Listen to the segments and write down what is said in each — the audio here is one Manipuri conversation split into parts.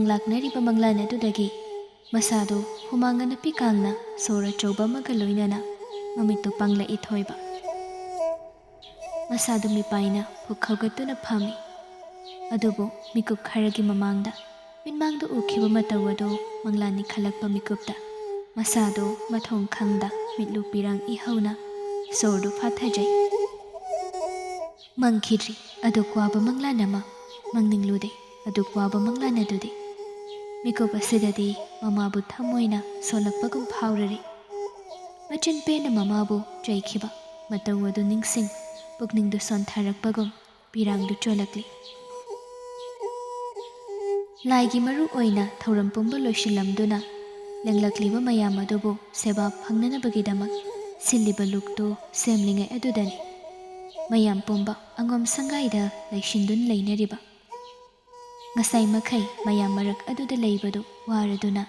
ꯃꯪꯂꯥꯛꯅꯔꯤꯕ ꯃꯪꯂꯥꯟ ꯑꯗꯨꯗꯒꯤ ꯃꯁꯥꯗꯨ ꯍꯨꯃꯥꯡꯒ ꯅꯞꯄꯤ ꯀꯥꯡꯅ ꯁꯣꯔ ꯑꯆꯧꯕ ꯑꯃꯒ ꯂꯣꯏꯅꯅ ꯃꯃꯤꯠꯇꯨ ꯄꯥꯡꯂꯛꯏ ꯊꯣꯏꯕ ꯃꯁꯥꯗꯨ ꯃꯤꯄꯥꯏꯅ ꯄꯨꯛ ꯈꯧꯒꯠꯇꯨꯅ ꯐꯝꯃꯤ ꯑꯗꯨꯕꯨ ꯃꯤꯀꯨꯞ ꯈꯔꯒꯤ ꯃꯃꯥꯡꯗ ꯃꯤꯠꯃꯥꯡꯗ ꯎꯈꯤꯕ ꯃꯇꯧ ꯑꯗꯨ ꯃꯪꯂꯥꯟꯅꯤ ꯈꯜꯂꯛꯄ ꯃꯤꯀꯨꯞꯇ ꯃꯁꯥꯗꯨ ꯃꯊꯣꯡ ꯈꯪꯗ ꯃꯤꯠꯂꯨ ꯄꯤꯔꯥꯡ ꯏꯍꯧꯅ ꯁꯣꯔꯗꯨ ꯐꯥꯊꯖꯩ ꯃꯪꯈꯤꯗ꯭ꯔꯤ ꯑꯗꯨꯛ ꯋꯥꯕ ꯃꯪꯂꯥꯟ ꯑꯃ ꯃꯪꯅꯤꯡꯂꯨꯗꯦ ꯑꯗꯨꯛ ꯋꯥꯕ ꯃꯪꯂꯥꯟ ꯑꯗꯨꯗꯤ ꯃꯤꯀꯨꯞ ꯑꯁꯤꯗꯗꯤ ꯃꯃꯥꯕꯨ ꯊꯃꯣꯏꯅ ꯁꯣꯜꯂꯛꯄꯒꯨꯝ ꯐꯥꯎꯔꯔꯤ ꯃꯆꯤꯟ ꯄꯦꯟꯅ ꯃꯃꯥꯕꯨ ꯆꯩꯈꯤꯕ ꯃꯇꯧ ꯑꯗꯨ ꯅꯤꯡꯁꯤꯡ ꯄꯨꯛꯅꯤꯡꯗꯨ ꯁꯣꯟꯊꯔꯛꯄꯒꯨꯝ ꯄꯤꯔꯥꯡꯗꯨ ꯆꯣꯜꯂꯛꯂꯤ ꯂꯥꯏꯒꯤ ꯃꯔꯨ ꯑꯣꯏꯅ ꯊꯧꯔꯝ ꯄꯨꯝꯕ ꯂꯣꯏꯁꯤꯜꯂꯝꯗꯨꯅ ꯂꯦꯡꯂꯛꯂꯤꯕ ꯃꯌꯥꯝ ꯑꯗꯨꯕꯨ ꯁꯦꯕꯥ ꯐꯪꯅꯅꯕꯒꯤꯗꯃꯛ ꯁꯤꯜꯂꯤꯕ ꯂꯨꯛꯇꯨ ꯁꯦꯝꯂꯤꯉꯩ ꯑꯗꯨꯗꯅꯤ ꯃꯌꯥꯝ ꯄꯨꯝꯕ ꯑꯉꯣꯝ ꯁꯪꯒꯥꯏꯗ ꯂꯩꯁꯤꯟꯗꯨꯅ ꯂꯩꯅꯔꯤꯕ ꯉꯁꯥꯏ ꯃꯈꯩ ꯃꯌꯥꯝ ꯃꯔꯛ ꯑꯗꯨꯗ ꯂꯩꯕꯗꯨ ꯋꯥꯔꯗꯨꯅ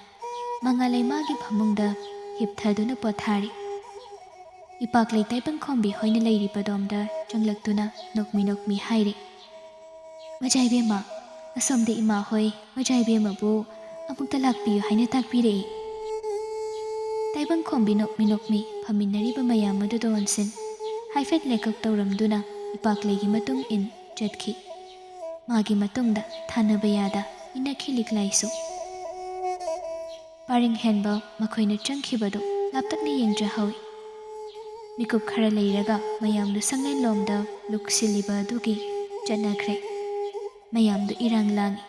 ꯃꯉꯥꯂꯩ ꯃꯥꯒꯤ ꯐꯃꯨꯡꯗ ꯍꯤꯞꯊꯗꯨꯅ ꯄꯣꯊꯥꯔꯤ ꯏꯄꯥꯛꯂꯩ ꯇꯥꯏꯕꯪꯈꯣꯝꯕꯤ ꯍꯣꯏꯅ ꯂꯩꯔꯤꯕꯗꯣꯝꯗ ꯆꯪꯂꯛꯇꯨꯅ ꯅꯣꯛꯃꯤ ꯅꯣꯛꯃꯤ ꯍꯥꯏꯔꯤ ꯃꯖꯥꯏꯕꯦꯝꯃ ꯑꯁꯣꯝꯗ ꯏꯃꯥ ꯍꯣꯏ ꯃꯖꯥꯏꯕꯦꯝꯃꯕꯨ ꯑꯃꯨꯛꯇ ꯂꯥꯛꯄꯤꯌꯨ ꯍꯥꯏꯅ ꯇꯥꯛꯄꯤꯔꯛꯏ ꯇꯥꯏꯕꯪꯈꯣꯝꯕꯤ ꯅꯣꯛꯃꯤ ꯅꯣꯛꯃꯤ ꯐꯝꯃꯤꯟꯅꯔꯤꯕ ꯃꯌꯥꯝ ꯑꯗꯨꯗ ꯑꯣꯟꯁꯤꯟ ꯍꯥꯏꯐꯦꯠ ꯂꯦꯀꯛ ꯇꯧꯔꯝꯗꯨꯅ ꯏꯄꯥꯛꯂꯩꯒꯤ ꯃꯇꯨꯡ ꯏꯟ ꯆꯠꯈꯤ ꯃꯥꯒꯤ ꯃꯇꯨꯡꯗ ꯊꯥꯅꯕ ꯌꯥꯗ ꯏꯟꯅꯈꯤ ꯂꯤꯛꯂꯥꯏꯁꯨ ꯄꯥꯔꯤꯡ ꯍꯦꯟꯕ ꯃꯈꯣꯏꯅ ꯆꯪꯈꯤꯕꯗꯨ ꯂꯥꯞꯇꯛꯅ ꯌꯦꯡꯖꯍꯧꯏ ꯃꯤꯀꯨꯞ ꯈꯔ ꯂꯩꯔꯒ ꯃꯌꯥꯝꯗꯨ ꯁꯪꯂꯦꯟꯂꯣꯝꯗ ꯂꯨꯛ ꯁꯤꯜꯂꯤꯕ ꯑꯗꯨꯒꯤ ꯆꯠꯅꯈ꯭ꯔꯦ ꯃꯌꯥꯝꯗꯨ ꯏꯔꯥꯡ ꯂꯥꯡꯏ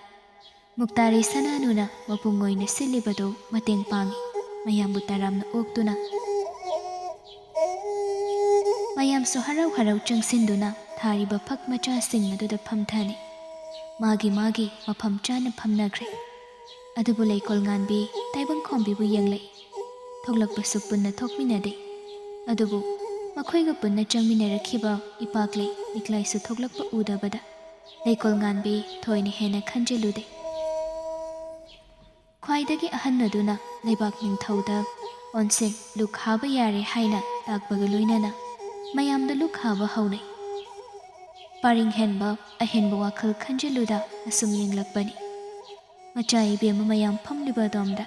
ꯃꯨꯛꯇꯥꯔꯤ ꯁꯅꯥꯅꯨꯅ ꯃꯄꯨꯡ ꯑꯣꯏꯅ ꯁꯤꯜꯂꯤꯕꯗꯨ ꯃꯇꯦꯡ ꯄꯥꯡꯏ ꯃꯌꯥꯝꯕꯨ ꯇꯔꯥꯝꯅ ꯑꯣꯛꯇꯨꯅ ꯃꯌꯥꯝꯁꯨ ꯍꯔꯥꯎ ꯍꯔꯥꯎ ꯆꯪꯁꯤꯟꯗꯨꯅ ꯊꯥꯔꯤꯕ ꯐꯛ ꯃꯆꯥꯁꯤꯡ ꯑꯗꯨꯗ ꯐꯝꯊꯅꯩ ꯃꯥꯒꯤ ꯃꯥꯒꯤ ꯃꯐꯝ ꯆꯥꯅ ꯐꯝꯅꯈ꯭ꯔꯦ ꯑꯗꯨꯕꯨ ꯂꯩꯀꯣꯜ ꯉꯥꯟꯕꯤ ꯇꯥꯏꯕꯪꯈꯣꯝꯕꯤꯕꯨ ꯌꯦꯡꯂꯛꯏ ꯊꯣꯛꯂꯛꯄꯁꯨ ꯄꯨꯟꯅ ꯊꯣꯛꯃꯤꯟꯅꯗꯦ ꯑꯗꯨꯕꯨ ꯃꯈꯣꯏꯒ ꯄꯨꯟꯅ ꯆꯪꯃꯤꯟꯅꯔꯛꯈꯤꯕ ꯏꯄꯥꯛꯂꯩ ꯂꯤꯛꯂꯥꯏꯁꯨ ꯊꯣꯛꯂꯛꯄ ꯎꯗꯕꯗ ꯂꯩꯀꯣꯜ ꯉꯥꯟꯕꯤ ꯊꯣꯏꯅ ꯍꯦꯟꯅ ꯈꯟꯖꯤꯜꯂꯨꯗꯦ ꯈ꯭ꯋꯥꯏꯗꯒꯤ ꯑꯍꯟ ꯑꯗꯨꯅ ꯂꯩꯕꯥꯛ ꯅꯤꯡꯊꯧꯗ ꯑꯣꯟꯁꯤꯟ ꯂꯨꯛ ꯍꯥꯕ ꯌꯥꯔꯦ ꯍꯥꯏꯅ ꯇꯥꯛꯄꯒ ꯂꯣꯏꯅꯅ ꯃꯌꯥꯝꯗ ꯂꯨꯛ ꯍꯥꯕ ꯍꯧꯅꯩ ꯄꯥꯔꯤꯡ ꯍꯦꯟꯕ ꯑꯍꯦꯟꯕ ꯋꯥꯈꯜ ꯈꯟꯖꯤꯜꯂꯨꯗ ꯑꯁꯨꯝ ꯌꯦꯡꯂꯛꯄꯅꯤ ꯃꯆꯥ ꯏꯕꯦꯝꯃ ꯃꯌꯥꯝ ꯐꯝꯂꯤꯕ ꯑꯗꯣꯝꯗ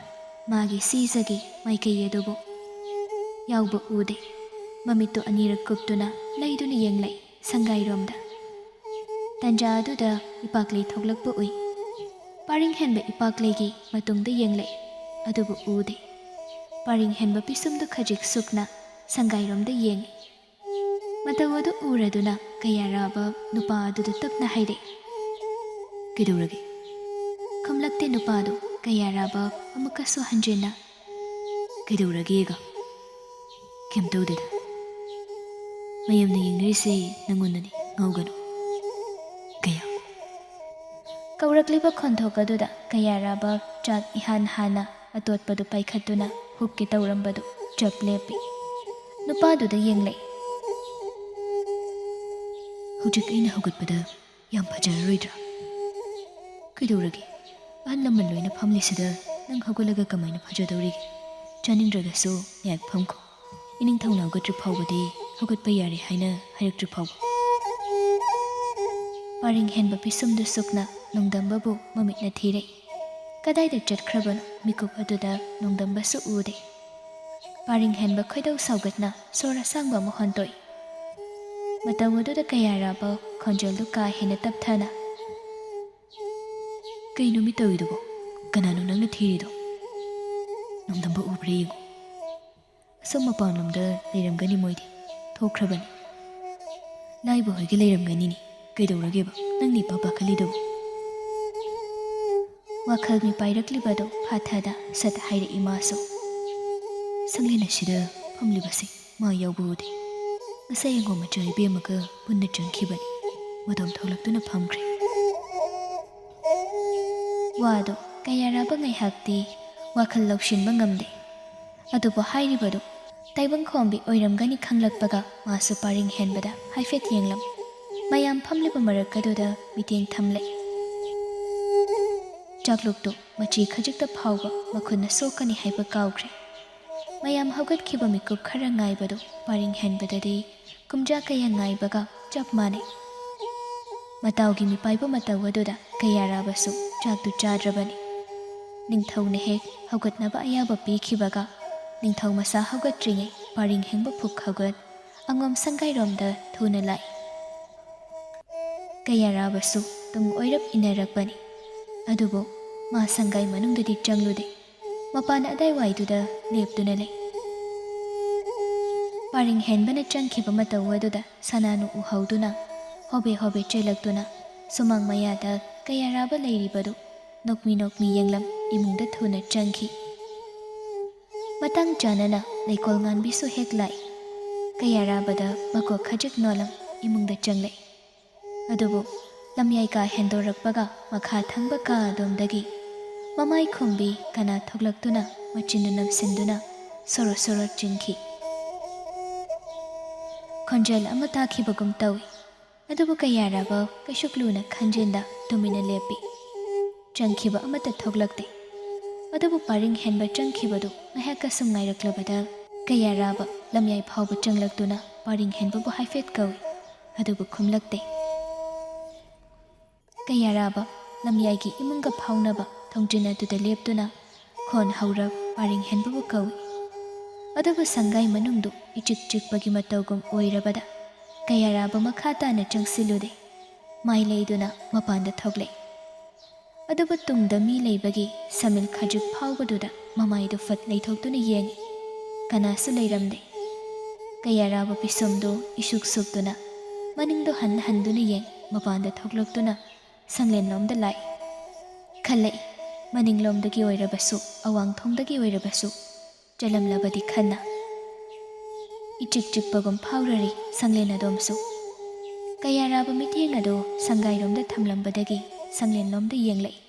ꯃꯥꯒꯤ ꯁꯤꯖꯒꯤ ꯃꯥꯏꯀꯩ ꯑꯗꯨꯕꯨ ꯌꯥꯎꯕ ꯎꯗꯦ ꯃꯃꯤꯠꯇꯨ ꯑꯅꯤꯔꯛ ꯀꯨꯞꯇꯨꯅ ꯂꯩꯗꯨꯅ ꯌꯦꯡꯂꯛꯏ ꯁꯪꯒꯥꯏꯔꯣꯝꯗ ꯇꯟꯖꯥ ꯑꯗꯨꯗ ꯏꯄꯥꯛꯂꯩ ꯊꯣꯛꯂꯛꯄ ꯎꯏ ꯄꯥꯔꯤꯡ ꯍꯦꯟꯕ ꯏꯄꯥꯛꯂꯩꯒꯤ ꯃꯇꯨꯡꯗ ꯌꯦꯡꯂꯛꯏ ꯑꯗꯨꯕꯨ ꯎꯗꯦ ꯄꯥꯔꯤꯡ ꯍꯦꯟꯕ ꯄꯤꯁꯨꯝꯗꯨ ꯈꯖꯤꯛ ꯁꯨꯛꯅ ꯁꯪꯒꯥꯏꯔꯣꯝꯗ ꯌꯦꯡꯉꯤ ꯃꯇꯧ ꯑꯗꯨ ꯎꯔꯗꯨꯅ ꯀꯌꯥꯔꯥꯕ ꯅꯨꯄꯥ ꯑꯗꯨꯗ ꯇꯞꯅ ꯍꯥꯏꯔꯛꯏ ꯀꯩꯗꯧꯔꯒꯦ ꯈꯨꯝꯂꯛꯇꯦ ꯅꯨꯄꯥꯗꯨ ꯀꯌꯥꯔꯥꯕ ꯑꯃꯨꯛꯀꯁꯨ ꯍꯟꯖꯤꯟꯅ ꯀꯩꯗꯧꯔꯒꯦꯒ ꯀꯩꯝ ꯇꯧꯗꯦꯗ ꯃꯌꯥꯝꯅ ꯌꯦꯡꯅꯔꯤꯁꯦ ꯅꯪꯉꯣꯟꯗꯅꯤ ꯉꯥꯎꯒꯅꯨ ꯀꯌꯥ ꯀꯧꯔꯛꯂꯤꯕ ꯈꯣꯟꯊꯣꯛ ꯑꯗꯨꯗ ꯀꯌꯥꯔꯥꯕ ꯆꯥꯛ ꯏꯍꯥꯟ ꯍꯥꯟꯅ ꯑꯇꯣꯠꯄꯗꯨ ꯄꯥꯏꯈꯠꯇꯨꯅ ꯍꯨꯛꯀꯦ ꯇꯧꯔꯝꯕꯗꯨ ꯆꯞ ꯂꯦꯞꯄꯤ ꯅꯨꯄꯥꯗꯨꯗ ꯌꯦꯡꯂꯛꯏ ꯍꯧꯖꯤꯛ ꯑꯩꯅ ꯍꯧꯒꯠꯄꯗ ꯌꯥꯝ ꯐꯖꯔꯔꯣꯏꯗ꯭ꯔꯥ ꯀꯩꯗꯧꯔꯒꯦ ꯑꯍꯜ ꯂꯃꯟ ꯂꯣꯏꯅ ꯐꯝꯂꯤꯁꯤꯗ ꯅꯪ ꯍꯧꯒꯠꯂꯒ ꯀꯃꯥꯏꯅ ꯐꯖꯗꯧꯔꯤꯒꯦ ꯆꯥꯅꯤꯡꯗ꯭ꯔꯒꯁꯨ ꯉꯥꯏꯍꯥꯛ ꯐꯝꯈꯣ ꯏꯅꯤꯡꯊꯧꯅ ꯍꯧꯒꯠꯇ꯭ꯔꯤ ꯐꯥꯎꯕꯗꯤ ꯍꯧꯒꯠꯄ ꯌꯥꯔꯦ ꯍꯥꯏꯅ ꯍꯥꯏꯔꯛꯇ꯭ꯔꯤ ꯐꯥꯎꯕ ꯄꯥꯔꯤꯡ ꯍꯦꯟꯕ ꯄꯤꯁꯨꯝꯗꯨ ꯁꯨꯛꯅ ꯅꯣꯡꯗꯝꯕꯕꯨ ꯃꯃꯤꯠꯅ ꯊꯤꯔꯛꯏ ꯀꯗꯥꯏꯗ ꯆꯠꯈ꯭ꯔꯕꯅꯣ ꯃꯤꯀꯨꯞ ꯑꯗꯨꯗ ꯅꯣꯡꯗꯝꯕꯁꯨ ꯎꯗꯦ ꯄꯥꯔꯤꯡ ꯍꯦꯟꯕ ꯈꯣꯏꯗꯧ ꯁꯥꯎꯒꯠꯅ ꯁꯣꯔ ꯑꯁꯥꯡꯕ ꯑꯃ ꯍꯣꯟꯇꯣꯛꯏ ꯃꯇꯝ ꯑꯗꯨꯗ ꯀꯌꯥꯔꯥꯕ ꯈꯣꯟꯖꯦꯜꯗꯨ ꯀꯥ ꯍꯦꯟꯅ ꯇꯞꯊꯅ ꯀꯩꯅꯣ ꯃꯤ ꯇꯧꯏꯗꯨꯕꯣ ꯀꯅꯥꯅꯣ ꯅꯪꯅ ꯊꯤꯔꯤꯗꯣ ꯅꯣꯡꯗꯝꯕ ꯎꯕ꯭ꯔꯥ ꯌꯦꯡꯉꯨ ꯑꯁꯣꯝ ꯃꯄꯥꯟꯂꯣꯝꯗ ꯂꯩꯔꯝꯒꯅꯤ ꯃꯣꯏꯗꯤ ꯊꯣꯛꯈ꯭ꯔꯕꯅꯤ ꯂꯥꯏꯕ ꯍꯣꯏꯒꯤ ꯂꯩꯔꯝꯒꯅꯤꯅꯤ ꯀꯩꯗꯧꯔꯒꯦꯕ ꯅꯪꯅ ꯏꯄꯥ ꯄꯥꯈꯠꯂꯤꯗꯨꯕꯨ ꯋꯥꯈꯜ ꯃꯤꯄꯥꯏꯔꯛꯂꯤꯕꯗꯨ ꯐꯥꯊꯗ ꯁꯠ ꯍꯥꯏꯔꯛꯏ ꯃꯥꯁꯨ ꯁꯪꯂꯦꯟ ꯑꯁꯤꯗ ꯐꯝꯂꯤꯕꯁꯤ ꯃꯥ ꯌꯥꯎꯕ ꯎꯗꯦ ꯉꯁꯥꯏ ꯑꯉꯣꯝ ꯃꯆꯥ ꯏꯕꯦꯝꯃꯒ ꯄꯨꯟꯅ ꯆꯪꯈꯤꯕꯅꯤ ꯃꯗꯣꯝ ꯊꯣꯛꯂꯛꯇꯨꯅ ꯐꯝꯈ꯭ꯔꯦ ꯋꯥꯗꯣ ꯀꯌꯥꯔꯥꯕ ꯉꯥꯏꯍꯥꯛꯇꯤ ꯋꯥꯈꯜ ꯂꯧꯁꯤꯟꯕ ꯉꯝꯗꯦ ꯑꯗꯨꯕꯨ ꯍꯥꯏꯔꯤꯕꯗꯨ ꯇꯥꯏꯕꯪꯈꯣꯝꯕꯤ ꯑꯣꯏꯔꯝꯒꯅꯤ ꯈꯪꯂꯛꯄꯒ ꯃꯥꯁꯨ ꯄꯥꯔꯤꯡ ꯍꯦꯟꯕꯗ ꯍꯥꯏꯐꯦꯠ ꯌꯦꯡꯂꯝ ꯃꯌꯥꯝ ꯐꯝꯂꯤꯕ ꯃꯔꯛ ꯑꯗꯨꯗ ꯃꯤꯠꯌꯦꯡ ꯊꯝꯂꯛꯏ ꯆꯥꯛꯂꯨꯛꯇꯨ ꯃꯆꯤ ꯈꯖꯤꯛꯇ ꯐꯥꯎꯕ ꯃꯈꯨꯠꯅ ꯁꯣꯛꯀꯅꯤ ꯍꯥꯏꯕ ꯀꯥꯎꯈ꯭ꯔꯦ ꯃꯌꯥꯝ ꯍꯧꯒꯠꯈꯤꯕ ꯃꯤꯀꯨꯞ ꯈꯔ ꯉꯥꯏꯕꯗꯨ ꯄꯥꯔꯤꯡ ꯍꯦꯟꯕꯗꯗꯤ ꯀꯨꯝꯖꯥ ꯀꯌꯥ ꯉꯥꯏꯕꯒ ꯆꯞ ꯃꯥꯟꯅꯩ ꯃꯇꯥꯎꯒꯤ ꯃꯤꯄꯥꯏꯕ ꯃꯇꯧ ꯑꯗꯨꯗ ꯀꯌꯥꯔꯥꯕꯁꯨ ꯆꯥꯛꯇꯨ ꯆꯥꯗ꯭ꯔꯕꯅꯤ ꯅꯤꯡꯊꯧꯅ ꯍꯦꯛ ꯍꯧꯒꯠꯅꯕ ꯑꯌꯥꯕ ꯄꯤꯈꯤꯕꯒ ꯅꯤꯡꯊꯧ ꯃꯁꯥ ꯍꯧꯒꯠꯇ꯭ꯔꯤꯉꯩ ꯄꯔꯤꯡ ꯍꯦꯡꯕ ꯐꯨꯛ ꯍꯧꯒꯠ ꯑꯉꯣꯝ ꯁꯪꯒꯥꯏꯔꯣꯝꯗ ꯊꯨꯅ ꯂꯥꯛꯏ꯫ ꯀꯌꯥꯔꯥꯕꯁꯨ ꯇꯨꯡ ꯑꯣꯏꯔꯞ ꯏꯟꯅꯔꯛꯄꯅꯤ꯫ ꯑꯗꯨꯕꯨ ꯃꯥ ꯁꯪꯒꯥꯏ ꯃꯅꯨꯡꯗꯗꯤ ꯆꯪꯂꯨꯗꯦ꯫ ꯃꯄꯥꯟ ꯑꯗꯥꯏꯋꯥꯏꯗꯨꯗ ꯂꯦꯞꯇꯨꯅ ꯂꯩ꯫ ꯄꯔꯤꯡ ꯍꯦꯟꯕꯅ ꯆꯪꯈꯤꯕ ꯃꯇꯧ ꯑꯗꯨꯗ ꯁꯅꯥꯅꯨ ꯎꯍꯧꯗꯨꯅ ꯍꯣꯕꯦ ꯍꯣꯕꯦ ꯆꯦꯜꯂꯛꯇꯨꯅ ꯁꯨꯃꯥꯡ ꯃꯌꯥꯗ ꯀꯌꯥꯔꯥꯕ ꯂꯩꯔꯤꯕꯗꯨ ꯅꯣꯛꯃꯤ ꯅꯣꯛꯃꯤ ꯌꯦꯡꯂꯝ ꯏꯃꯨꯡꯗ ꯊꯨꯅ ꯆꯪꯈꯤ꯫ ꯃꯇꯥꯡ ꯆꯥꯅꯅ ꯂꯩꯀꯣꯜ ꯉꯥꯟꯕꯤꯁꯨ ꯍꯦꯛ ꯂꯥꯛꯏ꯫ ꯀꯌꯥꯔꯥꯕꯗ ꯃꯀꯣꯛ ꯈꯖꯤꯛ ꯅꯣꯜꯂꯝ ꯏꯃꯨꯡꯗ ꯆꯪꯂꯛꯏ꯫ ꯑꯗꯨꯕꯨ ꯂꯝꯌꯥꯏ ꯀꯥ ꯍꯦꯟꯗꯣꯔꯛꯄꯒ ꯃꯈꯥ ꯊꯪꯕ ꯀꯥ ꯑꯗꯣꯝꯗꯒꯤ ꯃꯃꯥꯏ ꯈꯨꯝꯕꯤ ꯀꯅꯥ ꯊꯣꯛꯂꯛꯇꯨꯅ ꯃꯆꯤꯟꯗꯨ ꯅꯝꯁꯤꯟꯗꯨꯅ ꯁꯣꯔꯣ ꯁꯣꯔꯣ ꯆꯤꯡꯈꯤ꯫ ꯈꯣꯟꯖꯦꯜ ꯑꯃ ꯇꯥꯈꯤꯕꯒꯨꯝ ꯇꯧꯏ꯫ ꯑꯗꯨꯕꯨ ꯀꯌꯥꯔꯥꯕ ꯀꯩꯁꯨꯛ ꯂꯨꯅ ꯈꯟꯖꯤꯟꯗ ꯇꯨꯃꯤꯟꯅ ꯂꯦꯞꯄꯤ꯫ ꯆꯪꯈꯤꯕ ꯑꯃꯠꯇ ꯊꯣꯛꯂꯛꯇꯦ꯫ ꯑꯗꯨꯕꯨ ꯄꯔꯤꯡ ꯍꯦꯟꯕ ꯆꯪꯈꯤꯕꯗꯨ ꯉꯥꯏꯍꯥꯛꯀ ꯁꯨꯝ ꯉꯥꯏꯔꯛꯂꯕꯗ ꯀꯌꯥꯔꯥꯕ ꯂꯝꯌꯥꯏ ꯐꯥꯎꯕ ꯆꯪꯂꯛꯇꯨꯅ ꯄꯔꯤꯡ ꯍꯦꯟꯕꯕꯨ ꯍꯥꯏꯐꯦꯠ ꯀꯧꯏ꯫ ꯑꯗꯨꯕꯨ ꯈꯨꯝꯂꯛꯇꯦ꯫ ꯀꯌꯥꯔꯥꯕ ꯂꯝꯌꯥꯏꯒꯤ ꯏꯃꯨꯡꯒ ꯐꯥꯎꯅꯕ ꯊꯣꯡꯖꯤꯟ ꯑꯗꯨꯗ ꯂꯦꯞꯇꯨꯅ ꯈꯣꯟ ꯍꯧꯔꯞ ꯄꯔꯤꯡ ꯍꯦꯟꯕꯕꯨ ꯀꯧꯏ꯫ ꯑꯗꯨꯕꯨ ꯁꯪꯒꯥꯏ ꯃꯅꯨꯡꯗꯨ ꯏꯆꯤꯛ ꯆꯤꯛꯄꯒꯤ ꯃꯇꯧꯒꯨꯝ ꯑꯣꯏꯔꯕꯗ ꯀꯌꯥꯔꯥꯕ ꯃꯈꯥ ꯇꯥꯅ ꯆꯪꯁꯤꯜꯂꯨꯗꯦ꯫ ꯃꯥꯏ ꯂꯩꯗꯨꯅ ꯃꯄꯥꯟꯗ ꯊꯣꯛꯂꯛꯏ꯫ ꯑꯗꯨꯕꯨ ꯇꯨꯡꯗ ꯃꯤ ꯂꯩꯕꯒꯤ ꯁꯃꯤꯜ ꯈꯖꯤꯛ ꯐꯥꯎꯕꯗꯨꯗ ꯃꯃꯥꯏꯗꯨ ꯐꯠ ꯂꯩꯊꯣꯛꯇꯨꯅ ꯌꯦꯡꯏ꯫ ꯀꯅꯥꯁꯨ ꯂꯩꯔꯝꯗꯦ꯫ ꯀꯌꯥꯔꯥꯕ ꯄꯤꯁꯨꯝꯗꯨ ꯏꯁꯨꯛ ꯁꯨꯛꯇꯨꯅ ꯃꯅꯤꯡꯗꯨ ꯍꯟꯗꯨꯅ ꯃꯄꯥꯟꯗ ꯊꯣꯛꯂꯛꯇꯨꯅ ꯁꯪꯂꯦꯟꯂꯣꯝꯗ ꯂꯥꯛꯏ꯫ ꯈꯜꯂꯛꯏ ꯃꯅꯤꯡꯂꯣꯝꯗꯒꯤ ꯑꯣꯏꯔꯕꯁꯨ ꯑꯋꯥꯡꯊꯣꯡꯗꯒꯤ ꯑꯣꯏꯔꯕꯁꯨ ꯆꯠꯂꯝꯂꯕꯗꯤ ꯈꯟꯅ꯫ ꯏꯆꯤꯛ ꯆꯤꯛꯄꯒꯨꯝ ꯐꯥꯎꯔꯔꯤ ꯁꯪꯂꯦꯟ ꯑꯗꯣꯝꯁꯨ꯫ ꯀꯌꯥꯔꯥꯕ ꯃꯤꯠꯌꯦꯡ ꯑꯗꯨ ꯁꯪꯒꯥꯏꯔꯣꯝꯗ ꯊꯝꯂꯝꯕꯗꯒꯤ ꯁꯪꯂꯦꯟꯂꯣꯝꯗ ꯌꯦꯡꯂꯛꯏ꯫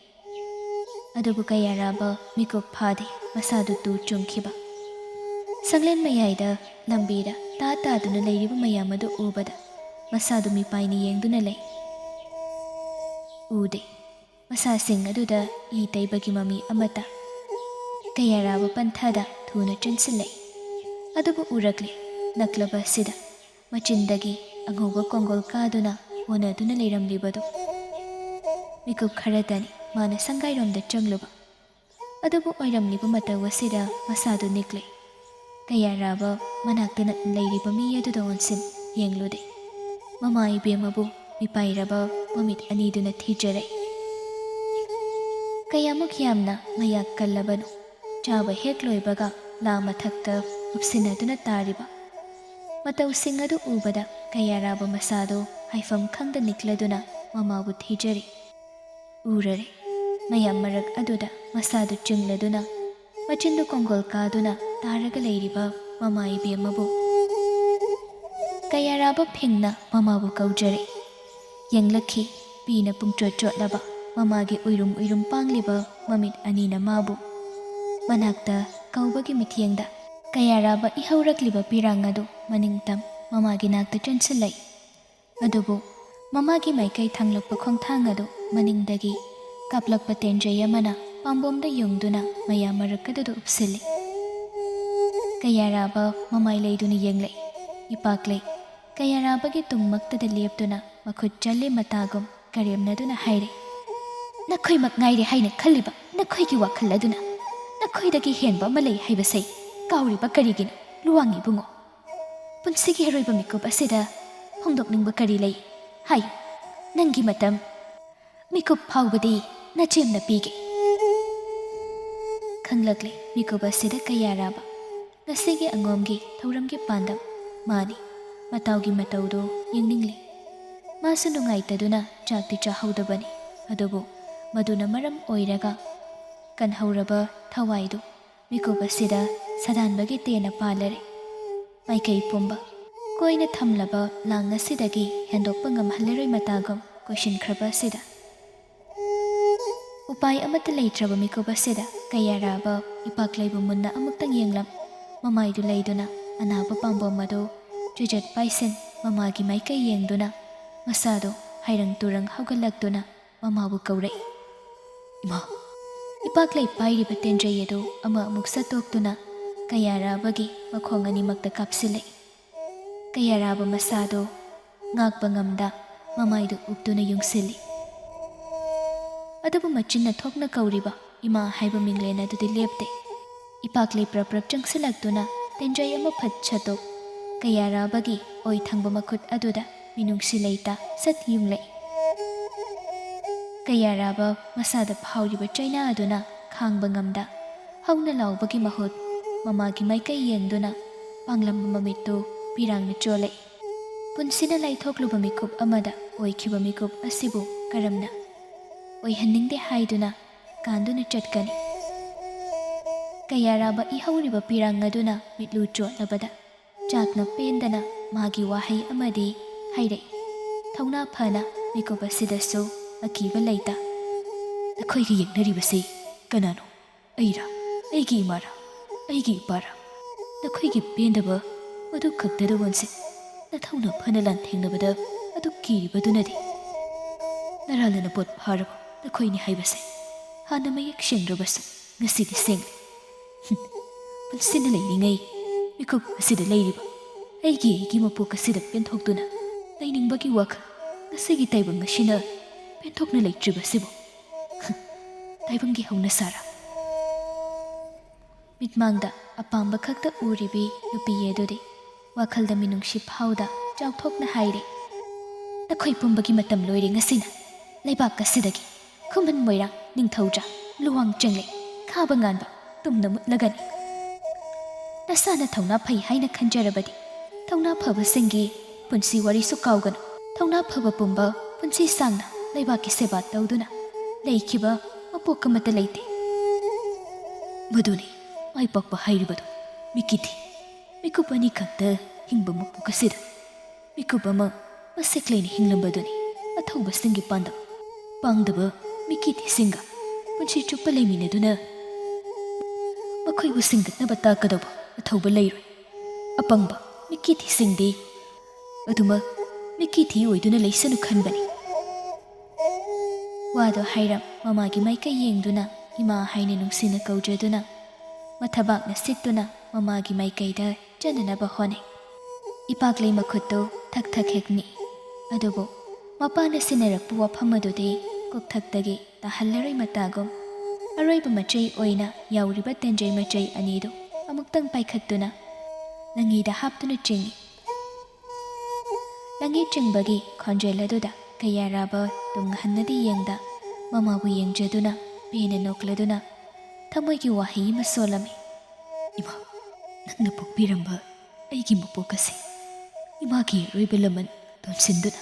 ꯑꯗꯨꯕꯨ ꯀꯌꯥꯔꯥꯕ ꯃꯤꯀꯨꯞ ꯐꯥꯗꯦ ꯃꯁꯥꯗꯨ ꯇꯨ ꯆꯨꯡꯈꯤꯕ꯫ ꯁꯪꯂꯦꯟ ꯃꯌꯥꯏꯗ ꯂꯝꯕꯤꯗ ꯇꯥꯗꯨꯅ ꯂꯩꯔꯤꯕ ꯃꯌꯥꯝ ꯑꯗꯨ ꯎꯕꯗ ꯃꯁꯥꯗꯨ ꯃꯤꯄꯥꯏꯅ ꯌꯦꯡꯗꯨꯅ ꯂꯩ꯫ ꯎꯗꯦ ꯃꯁꯥꯁꯤꯡ ꯑꯗꯨꯗ ꯏ ꯇꯩꯕꯒꯤ ꯃꯃꯤ ꯑꯃꯠꯇ꯫ ꯀꯌꯥꯔꯥꯕ ꯄꯟꯊꯥꯗ ꯊꯨꯅ ꯆꯪꯁꯤꯜꯂꯛꯏ꯫ ꯑꯗꯨꯕꯨ ꯎꯔꯛꯂꯦ ꯅꯛꯂꯕ ꯑꯁꯤꯗ ꯃꯆꯤꯟꯗꯒꯤ ꯑꯉꯧꯕ ꯀꯣꯡꯒꯣꯜ ꯀꯥꯗꯨꯅ ꯑꯣꯟꯅꯗꯨꯅ ꯂꯩꯔꯝꯂꯤꯕꯗꯨ꯫ ꯃꯤꯀꯨꯞ ꯈꯔꯇꯅꯤ ꯃꯥꯅ ꯁꯪꯒꯥꯏꯔꯣꯝꯗ ꯆꯪꯂꯨꯕ꯫ ꯑꯗꯨꯕꯨ ꯑꯣꯏꯔꯝꯂꯤꯕ ꯃꯇꯧ ꯑꯁꯤꯗ ꯃꯁꯥꯗꯨ ꯅꯤꯛꯂꯦ꯫ ꯀꯌꯥꯔꯥꯕ ꯃꯅꯥꯛꯇ ꯅꯛꯅ ꯂꯩꯔꯤꯕ ꯃꯤ ꯑꯗꯨꯗ ꯑꯣꯟꯁꯤꯟ ꯌꯦꯡꯂꯨꯗꯦ꯫ ꯃꯃꯥ ꯏꯕꯦꯝꯃꯕꯨ ꯃꯤꯄꯥꯏꯔꯕ ꯃꯃꯤꯠ ꯑꯅꯤꯗꯨꯅ ꯊꯤꯖꯔꯛꯏ꯫ ꯀꯌꯥꯃꯨꯛ ꯌꯥꯝꯅ ꯃꯌꯥꯛ ꯀꯜꯂꯕꯅꯣ ꯆꯥꯕ ꯍꯦꯛ ꯂꯣꯏꯕꯒ ꯂꯥ ꯃꯊꯛꯇ ꯎꯞꯁꯤꯟꯅꯗꯨꯅ ꯇꯥꯔꯤꯕ꯫ ꯃꯇꯧꯁꯤꯡ ꯑꯗꯨ ꯎꯕꯗ ꯀꯌꯥꯔꯥꯕ ꯃꯁꯥꯗꯨ ꯍꯥꯏꯐꯝ ꯈꯪꯗ ꯅꯤꯛꯂꯗꯨꯅ ꯃꯃꯥꯕꯨ ꯊꯤꯖꯔꯤ꯫ ꯎꯔꯔꯦ ꯃꯌꯥꯝ ꯃꯔꯛ ꯑꯗꯨꯗ ꯃꯁꯥꯗꯨ ꯆꯤꯡꯂꯗꯨꯅ ꯃꯆꯤꯟꯗꯨ ꯀꯣꯡꯒꯣꯜ ꯀꯥꯗꯨꯅ ꯇꯥꯔꯒ ꯂꯩꯔꯤꯕ ꯃꯃꯥ ꯏꯕꯦꯝꯃꯕꯨ꯫ ꯀꯌꯥꯔꯥꯕ ꯐꯤꯡꯅ ꯃꯃꯥꯕꯨ ꯀꯧꯖꯔꯛꯏ꯫ ꯌꯦꯡꯂꯛꯈꯤ ꯄꯤꯅ ꯄꯨꯡꯆꯣꯠ ꯆꯣꯠꯂꯕ ꯃꯃꯥꯒꯤ ꯎꯏꯔꯨꯝ ꯎꯏꯔꯨꯝ ꯄꯥꯡꯂꯤꯕ ꯃꯃꯤꯠ ꯑꯅꯤꯅ ꯃꯥꯕꯨ꯫ ꯃꯅꯥꯛꯇ ꯀꯧꯕꯒꯤ ꯃꯤꯠꯌꯦꯡꯗ ꯀꯌꯥꯔꯥꯕ ꯏꯍꯧꯔꯛꯂꯤꯕ ꯄꯤꯔꯥꯡ ꯑꯗꯨ ꯃꯅꯤꯡꯇꯝ ꯃꯃꯥꯒꯤ ꯅꯥꯛꯇ ꯆꯪꯁꯤꯜꯂꯛꯏ꯫ ꯑꯗꯨꯕꯨ ꯃꯃꯥꯒꯤ ꯃꯥꯏꯀꯩ ꯊꯥꯡꯂꯛꯄ ꯈꯣꯡꯊꯥꯡ ꯑꯗꯨ ꯃꯅꯤꯡꯗꯒꯤ ꯀꯥꯞꯂꯛꯄ ꯇꯦꯟꯖꯩ ꯑꯃꯅ ꯄꯥꯝꯕꯣꯝꯗ ꯌꯨꯡꯗꯨꯅ ꯃꯌꯥꯝ ꯃꯔꯛ ꯑꯗꯨꯗ ꯎꯞꯁꯤꯜꯂꯤ꯫ ꯀꯌꯥꯔꯥꯕ ꯃꯃꯥꯏ ꯂꯩꯗꯨꯅ ꯌꯦꯡꯂꯛꯏ꯫ ꯏꯄꯥꯛꯂꯩ ꯀꯌꯥꯔꯥꯕꯒꯤ ꯇꯨꯡꯃꯛꯇꯗ ꯂꯦꯞꯇꯨꯅ ꯃꯈꯨꯠ ꯆꯜꯂꯤ ꯃꯇꯥꯒꯨꯝ ꯀꯔꯦꯝꯅꯗꯨꯅ ꯍꯥꯏꯔꯦ꯫ ꯅꯈꯣꯏꯃꯛ ꯉꯥꯏꯔꯦ ꯍꯥꯏꯅ ꯈꯜꯂꯤꯕ ꯅꯈꯣꯏꯒꯤ ꯋꯥꯈꯜ ꯑꯗꯨꯅ ꯅꯈꯣꯏꯗꯒꯤ ꯍꯦꯟꯕ ꯑꯃ ꯂꯩ ꯍꯥꯏꯕꯁꯦ ꯀꯥꯎꯔꯤꯕ ꯀꯔꯤꯒꯤꯅꯣ ꯂꯨꯋꯥꯡ ꯏꯕꯨꯡꯉꯣ? ꯄꯨꯟꯁꯤꯒꯤ ꯑꯔꯣꯏꯕ ꯃꯤꯀꯨꯞ ꯑꯁꯤꯗ ꯐꯣꯡꯗꯣꯛꯅꯤꯡꯕ ꯀꯔꯤ ꯂꯩ? ꯍꯥꯏꯌꯨ ꯅꯪꯒꯤ ꯃꯇꯝ ꯃꯤꯀꯨꯞ ꯐꯥꯎꯕꯗꯤ ꯅꯆꯦꯝꯅ ꯄꯤꯒꯦ꯫ ꯈꯪꯂꯛꯂꯦ ꯃꯤꯀꯨꯞ ꯑꯁꯤꯗ ꯀꯌꯥꯔꯥꯕ ꯉꯁꯤꯒꯤ ꯑꯉꯣꯝꯒꯤ ꯊꯧꯔꯝꯒꯤ ꯄꯥꯟꯗꯝ ꯃꯥꯅꯤ꯫ ꯃꯇꯥꯎꯒꯤ ꯃꯇꯧꯗꯨ ꯌꯦꯡꯅꯤꯡꯂꯤ꯫ ꯃꯥꯁꯨ ꯅꯨꯡꯉꯥꯏꯇꯗꯨꯅ ꯆꯥꯛꯇꯤ ꯆꯥꯍꯧꯗꯕꯅꯤ꯫ ꯑꯗꯨꯕꯨ ꯃꯗꯨꯅ ꯃꯔꯝ ꯑꯣꯏꯔꯒ ꯀꯟꯍꯧꯔꯕ ꯊꯋꯥꯏꯗꯨ ꯃꯤꯀꯨꯞ ꯑꯁꯤꯗ ꯁꯥꯗꯥꯟꯕꯒꯤ ꯇꯦꯟꯅ ꯄꯥꯜꯂꯔꯦ꯫ ꯃꯥꯏꯀꯩ ꯄꯨꯝꯕ ꯀꯣꯏꯅ ꯊꯝꯂꯕ ꯂꯥꯡ ꯑꯁꯤꯗꯒꯤ ꯍꯦꯟꯗꯣꯛꯄ ꯉꯝꯍꯜꯂꯔꯣꯏ ꯃꯇꯥꯒꯨꯝ ꯀꯣꯏꯁꯤꯟꯈ꯭ꯔꯕ ꯑꯁꯤꯗ ꯎꯄꯥꯏ ꯑꯃꯠꯇ ꯂꯩꯇ꯭ꯔꯕ ꯃꯤꯀꯨꯞ ꯑꯁꯤꯗ ꯀꯌꯥꯔꯥꯕ ꯏꯄꯥꯛꯂꯩꯕꯨ ꯃꯨꯟꯅ ꯑꯃꯨꯛꯇꯪ ꯌꯦꯡꯂꯝ ꯃꯃꯥꯏꯗꯨ ꯂꯩꯗꯨꯅ ꯑꯅꯥꯕ ꯄꯥꯝꯕꯣꯝ ꯑꯗꯨ ꯆꯨꯖꯠ ꯄꯥꯏꯁꯤꯟ ꯃꯃꯥꯒꯤ ꯃꯥꯏꯀꯩ ꯌꯦꯡꯗꯨꯅ ꯃꯁꯥꯗꯨ ꯍꯩꯔꯪ ꯇꯨꯔꯪ ꯍꯧꯒꯠꯂꯛꯇꯨꯅ ꯃꯃꯥꯕꯨ ꯀꯧꯔꯛꯏ꯫ ꯏꯃꯥ! ꯏꯄꯥꯛꯂꯩ ꯄꯥꯏꯔꯤꯕ ꯇꯦꯟꯖꯩ ꯑꯗꯨ ꯑꯃꯨꯛ ꯁꯠꯇꯣꯛꯇꯨꯅ ꯀꯌꯥꯔꯥꯕꯒꯤ ꯃꯈꯣꯡ ꯑꯅꯤꯃꯛꯇ ꯀꯥꯞꯁꯤꯜꯂꯛꯏ꯫ ꯀꯌꯥꯔꯥꯕ ꯃꯁꯥꯗꯨ ꯉꯥꯛꯄ ꯉꯝꯗ ꯃꯃꯥꯏꯗꯨ ꯎꯞꯇꯨꯅ ꯌꯨꯡꯁꯤꯜꯂꯤ꯫ ꯑꯗꯨꯕꯨ ꯃꯆꯤꯟꯅ ꯊꯣꯛꯅ ꯀꯧꯔꯤꯕ ima haiba minglena dudi lepte. Ipak lay prap changsilagtuna tenjay ama phat chatok. Kaya rabagi oy thangba makut aduda minungsi layta sat yunglay. Kaya raba masada phawriba chayna aduna khangba ngamda. Hauna laubagi mahut mamagi maikay yengduna panglamba mamittu pirangna cholay. Punsina laythokluba mikup amada oikiba mikup asibu karamna. Oihaningde haiduna kanduna chatkani. Kaya raba ihawriba pirang aduna mitlu chotlabada. Chakna pendana magi wahay amadi hayray. Thawna phana mikup asidasu akiba layta. Nakhoyga yengnaribasi kanano? Aira, aigi imara, aigi ipara. Nakhoygi pendaba madu khaktada wansit. Nathawna phana lanthengna adu kiribadunadi. Naralana pot pharaba nakhoyni haibase. Hana mayak shengrabasu ngasidi sengli. Punsina layringay mikup asida layriba. Aigi mapok asida penthokduna layningbagi wakhal ngasigi taibang asina penthokna laytribasibo. Taibangi hauna sara. Mitmangda apamba khakta uribi nupi yedudi. Wakhalda minungsi phawda chawthokna haire. Nakhoy pumbagi matam loire ngasina. Laibak kasidagi khuman moirang ningthawja luwang changle khaba nganba tumna mutlagani. Nasana thawna phai haina khanjarabadi. Thawna phaba singi punsi wari su kawganu. Thawna phaba pumba punsi sangna laibaki seba tawduna. Laikhiba mapoka mata laite. Maduni mai pakpa hairibadu mikiti. Mikupani kakta hingba mapukasida. Mikupama maseklayni hinglambaduni athawba singi pandam. Pangdaba mikiti singa punsi chupa layminaduna. Makhoybu singdatnaba takadaba athawba layroi. Apangba mikiti singdi aduma mikiti oiduna laysanu khanbani. Wado hairam mamagi maikay yengduna ima haina nungsina kaujaduna. Mathabakna sittuna mamagi maikayda jananaba honay. Ipaklay makhutto thak hekni. Adubo mapana sinarakpu wafamadudi kokthakdagi tahallaray matagom. Aroyba machay oina yauriba tenjay machay anido amuktang paikhattuna langida haptuna chingi. Langi chingbagi khonjeladuda kaya raba tunghannadi yengda mamabu yengjaduna pena nokladuna thamoygi wahi masolami. Ima nangna pokpiramba aigi mapokasi. Imagi roiba laman tonsinduna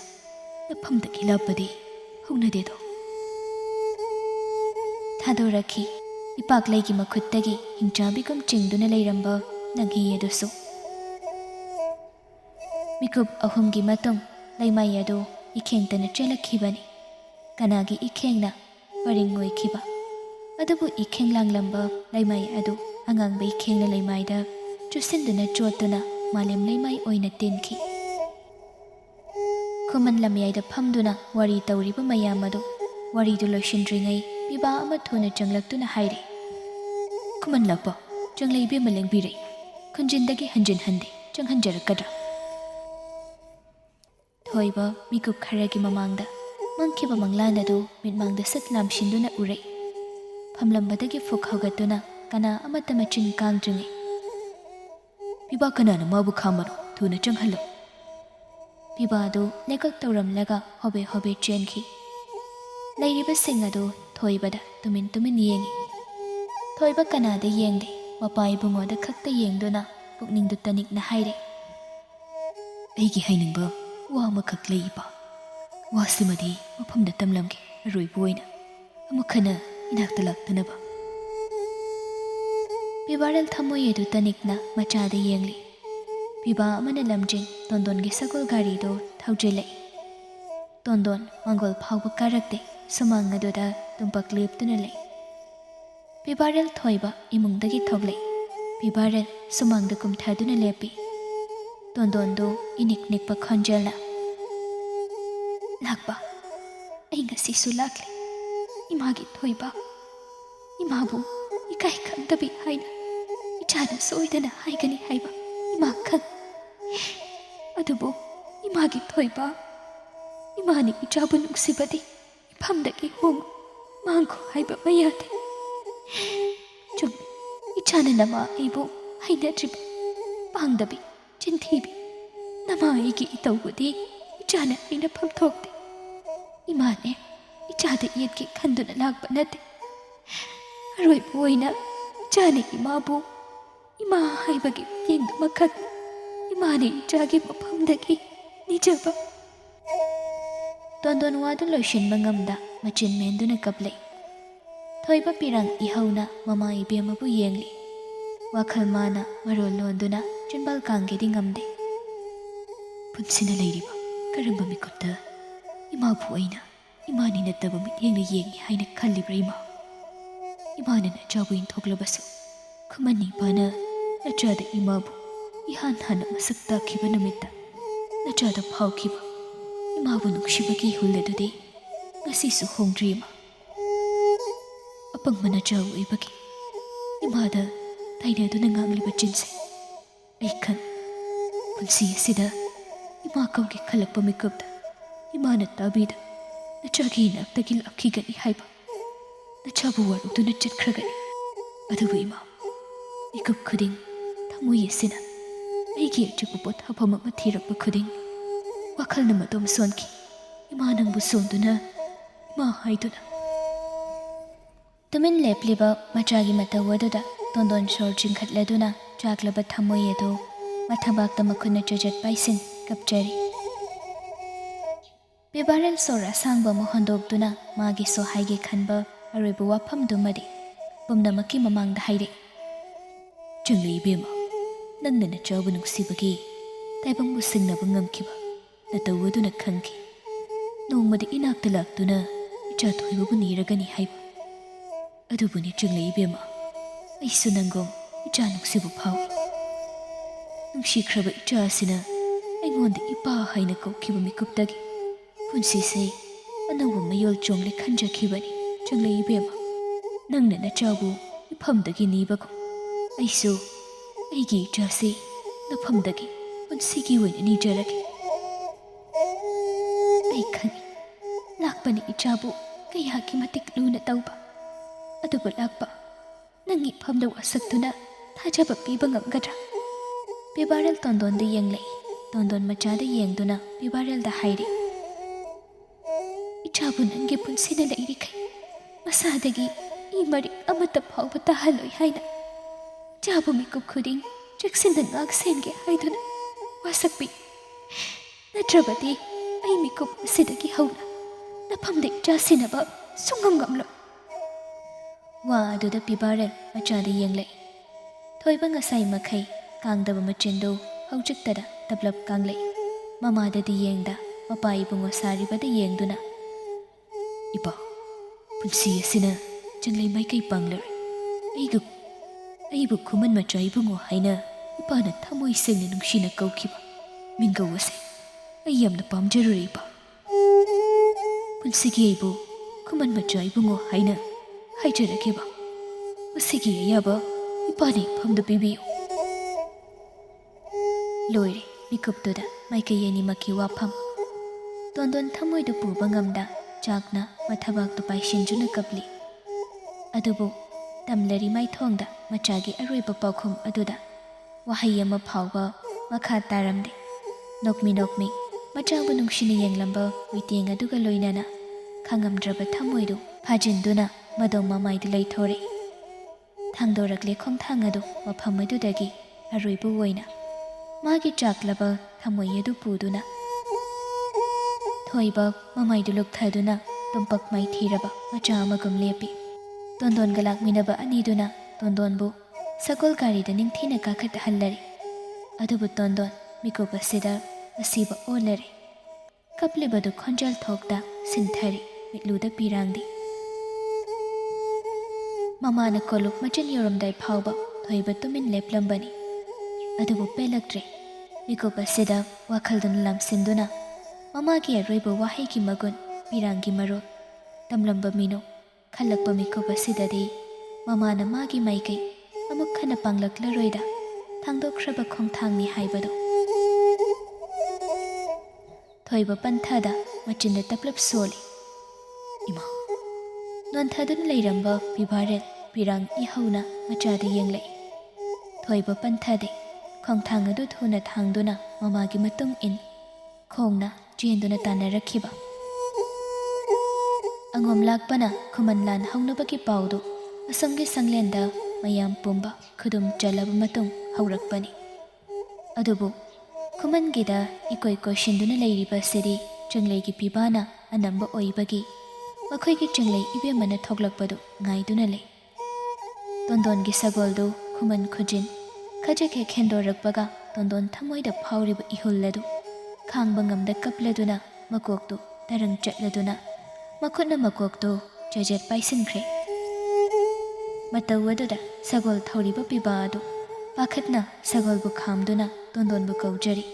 nafamdagi lapadi haunadedo. Thadoraki ipaklaygi makhuttagi hingchabigum chingduna layramba nanghi adusu. Mikup ahumgi matung laymay adu ikhengtana chelakhibani. Kanagi ikhengna paring ngoykhiba. Adubu ikheng langlamba laymay adu angangba ikhengna laymayda chusinduna chotuna malem laymay oina tinkhi. Khuman lamyayda phamduna wari tawriba mayam adu waridu loisindringay piba ama thuna changlaktuna haire. Khuman lakpa changlaybi malengbiray. Khunjindagi hanjin hande changhanjarakadra. Thoiba mikup kharagi mamangda mangkhiba manglanadu mitmangda sat lamshinduna uray. Phamlambadagi fuk haugatuna kana amata machin kangdringay. Piba kanana mabu khamaro thuna changhallo. Piba adu lekak tawramlaga hobe chenkhi. Layriba sing adu thoibada tumin yengi. Thoiba kanada yengde mapai bungoda khakta yengduna pukningdu tanikna haire. Aigi hainingba wa makhak layba. Wasimadi maphamda tamlamge aroibu oina amukhana inakta laktanaba. Pibaral thamoy edu tanikna machada yengli. Piba amana lamjing tondongi sagol garido thaujelai. Tondon mangol phawba karakte sumang aduda tumpak leptuna lay. Pibaral thoiba imungdagi thoglay. Pibaral sumangda kumthaduna lepi. Tondondu iniknikpa khonjelna. Lakba, ay ngasisu lakli. Imagi thoiba. Imabu ikai khangdabi haina. Ichana soidana haigani haiba. Imakang. Adubo imagi thoiba. Imani ichabu nuksibadi. Iphamdagi hongo. Mango haiba mayate. ꯏꯆꯥꯅ ꯅꯃꯥ ꯑꯩꯕꯨ ꯍꯩꯅꯗ꯭ꯔꯤꯕ ꯄꯥꯡꯗꯕꯤ ꯆꯤꯟꯊꯤꯕꯤ ꯅꯃꯥ ꯑꯩꯒꯤ ꯏꯇꯧꯕꯨꯗꯤ ꯏꯆꯥꯅ ꯍꯩꯅꯐꯝ ꯊꯣꯛꯇꯦ ꯏꯃꯥꯅꯦ ꯏꯆꯥꯗ ꯌꯦꯠꯀꯦ ꯈꯟꯗꯨꯅ ꯂꯥꯛꯄ ꯅꯠꯇꯦ ꯑꯔꯣꯏꯕ ꯑꯣꯏꯅ ꯏꯆꯥꯅ ꯏꯃꯥꯕꯨ ꯏꯃꯥ ꯍꯥꯏꯕꯒꯤ ꯃꯤꯠꯌꯦꯡꯗꯨꯃꯈꯛ ꯏꯃꯥꯅ ꯏꯆꯥꯒꯤ ꯃꯐꯝꯗꯒꯤ ꯅꯤꯖꯕ ꯇꯣꯟꯗꯣꯟ ꯋꯥꯗꯨ ꯂꯣꯏꯁꯤꯟꯕ ꯉꯝꯗ ꯃꯆꯤꯟ ꯃꯦꯟꯗꯨꯅ ꯀꯞꯂꯛꯏ ꯊꯣꯏꯕ ꯄꯤꯔꯥꯡ ꯏꯍꯧꯅ ꯃꯃꯥ ꯏꯕꯦꯝꯃꯕꯨ ꯌꯦꯡꯂꯤ ꯋꯥꯈꯜ ꯃꯥꯅ ꯃꯔꯣꯜ ꯂꯣꯟꯗꯨꯅ ꯆꯤꯟꯕꯥꯜ ꯀꯥꯡꯒꯦꯗꯤ ꯉꯝꯗꯦ ꯄꯨꯟꯁꯤꯅ ꯂꯩꯔꯤꯕ ꯀꯔꯝꯕ ꯃꯤꯀꯨꯞꯇ ꯏꯃꯥꯕꯨ ꯑꯩꯅ ꯏꯃꯥꯅꯤ ꯅꯠꯇꯕ ꯃꯤꯠꯌꯦꯡꯅ ꯌꯦꯡꯉꯤ ꯍꯥꯏꯅ ꯈꯜꯂꯤꯕ꯭ꯔꯥ ꯏꯃꯥ ꯏꯃꯥꯅ ꯅꯆꯥꯕꯨ ꯏꯟꯊꯣꯛꯂꯕꯁꯨ ꯈꯨꯃꯟ ꯏꯄꯥꯅ ꯅꯆꯥꯗ ꯏꯃꯥꯕು ಇಹಾನ್ ಹನ ಮಸಕ್ತಾಕಿವ ನಿಮಿತ್ತ ನಚಾದ ಫಾವ್ಕಿವ ಇಮಾವು ನುಕ್ಷಿಬಗಿ ಹುಲ್ಲೆದುದಿ ngasisu hongdri ma apang manajaw ibagi imada tainaduna ngangliba chinse ai khan punsi asida ima kawgi khalakpa mikupda imana tabida nachagi naktagi lakhigani haiba nachabu waruduna chatkragani adubu ima ikup khuding thamui asina aigi achipu pothapam ama thirakpa khuding wakhalna matom sonki ima nangbu sonduna ima haiduna tumin lepliba machagi matawaduda tondon shor chingkhatladuna chaklaba thamoi ado mathabakta makhuna chajat paisin kapjari bebaral sora sangba mohondokduna magi so haige khanba arebu wafam dumadi pumnamaki mamangda haire chungli bema nangna na chabu nuksibagi taibang musingna bangamkiba natawuduna khangki nongmadi inakta laktuna icha thoibabu niragani haiba adubuni chungli bema aisu nangom icha nuksibu phawi nungshikhraba icha asina aingonda ipa haina kaukiba mikuptagi punsi se anawa mayol chongle khanjakhibani chungli bema nangna nachabu ifamdagi nibago aisu aigi icha se nafamdagi punsigi oina nijaragi ai khangi lakpani ichabu kayaki matik luna tauba adubu lakpa nangi phamda wasaktuna thajaba piba ngamgadra bebaral tondonda yenglai tondon machada yengduna bebaralda hairi ichabu nangi punsina lairikai masadagi imari amata phawba tahaloi haina chabu mikup khuding cheksinda ngak senge haiduna wasakpi natrabadi ai mikup asidagi hauna nafamda ichasinaba sungamgamlo wa aduda pibaral machada yenglai thoiba ngasai makhai kangdaba machindo haujiktada tablap kanglai mamadadi yengda mapa ibungo saribada yengduna ipa punsi asina changlai maikai panglar aibu khuman macha ibungo haina ipana thamoi sengna nungshina kaukhiba mingawase ayyamna pamjarure ipa punsigi aibu khuman macha ibungo haina haijarageba masigi ayaba ipani phamda pibiyo loire mikuptoda maikai yani maki wafam tondon thamoidu puba ngamda chakna mathabaktu paishinjuna kapli adubu tamlari maithongda machagi aroiba paukhum aduda wahai ama phawba makha taramde nokmi machabu nungshina yenglamba witeng aduga loinana khangamdraba thamoidu phajinduna madom mamaidu leithore thangdorakle khongthang adu mafam adudagi aroibu oina magi chaklaba thamoi adu puduna thoiba mamaidu lukthaduna tumpak mai thiraba macha amagum lepi tondon galak minaba aniduna tondonbu sakol garida ningthina kakhat hallari adubu tondon mikupa sida asiba olare kaplibadu khonjal thokda sinthari mitluda pirangdi mamana koluk machin yoromdai phawba thoiba tumin leplambani adubu pelaktre mikupa sida wakhaldan lamsinduna mamagi aroiba wahigi magun pirangi maro tamlamba mino khalakpa mikupa sidadi mamana magi maikai amuk khana panglaklaroida thangdokhraba khongthangni haibado thoiba panthada machinda taplap soli ima nonthadun leiramba pibarel pirang ihauna machada yenglai ꯊꯣꯏꯕ ꯄꯟꯊꯗꯦ ꯈꯣꯡꯊꯥꯡ ꯑꯗꯨ ꯊꯨꯅ ꯊꯥꯡꯗꯨꯅ ꯃꯃꯥꯒꯤ ꯃꯇꯨꯡ ꯏꯟ ꯈꯣꯡꯅ ꯆꯦꯟꯗꯨꯅ ꯇꯥꯟꯅꯔꯛꯈꯤꯕ ꯑꯉꯣꯝ ꯂꯥꯛꯄꯅ ꯈꯨꯃꯟ ꯂꯥꯟ ꯍꯧꯅꯕꯒꯤ ꯄꯥꯎꯗꯨ ꯑꯁꯣꯝꯒꯤ ꯁꯪꯂꯦꯟꯗ ꯃꯌꯥꯝ ꯄꯨꯝꯕ ꯈꯨꯗꯨꯝ ꯆꯜꯂꯕ ꯃꯇꯨꯡ ꯍꯧꯔꯛꯄꯅꯤ ꯑꯗꯨꯕꯨ ꯈꯨꯃꯟꯒꯤꯗ ꯏꯀꯣꯏ ꯀꯣꯏꯁꯤꯟꯗꯨꯅ ꯂꯩꯔꯤꯕꯁꯤꯗꯤ ꯆꯪꯂꯩꯒꯤ ꯄꯤꯕꯥꯅ ꯑꯅꯝꯕ ꯑꯣꯏꯕꯒꯤ ꯃꯈꯣꯏꯒꯤ ꯆꯪꯂꯩ ꯏꯕꯦꯝꯃꯅ ꯊꯣꯛꯂꯛꯄꯗꯨ ꯉꯥꯏꯗꯨꯅ ꯂꯩ ꯇꯣꯟꯗꯣꯟꯒꯤ ꯁꯒꯣꯜꯗꯨ ꯈꯨꯃꯟ ꯈꯨꯖꯤꯟ ꯈꯖꯤꯛ ꯍꯦꯛ ꯍꯦꯟꯗꯣꯔꯛꯄꯒ ꯇꯣꯟꯗꯣꯟ ꯊꯃꯣꯏꯗ ꯐꯥꯎꯔꯤꯕ ꯏꯍꯨꯜ ꯑꯗꯨ ꯈꯥꯡꯕ ꯉꯝꯗ ꯀꯞꯂꯗꯨꯅ ꯃꯀꯣꯛꯇꯨ ꯇꯔꯪ ꯆꯠꯂꯗꯨꯅ ꯃꯈꯨꯠꯅ ꯃꯀꯣꯛꯇꯨ ꯆꯦꯖꯦꯠ ꯄꯥꯏꯁꯤꯟꯈ꯭ꯔꯦ ꯃꯇꯧ ꯑꯗꯨꯗ ꯁꯒꯣꯜ ꯊꯧꯔꯤꯕ ꯄꯤꯕꯥ ꯑꯗꯨ ꯄꯥꯈꯠꯅ ꯁꯒꯣꯜꯕꯨ ꯈꯥꯝꯗꯨꯅ ꯇꯣꯟꯗꯣꯟꯕꯨ ꯀꯧꯖꯔꯤ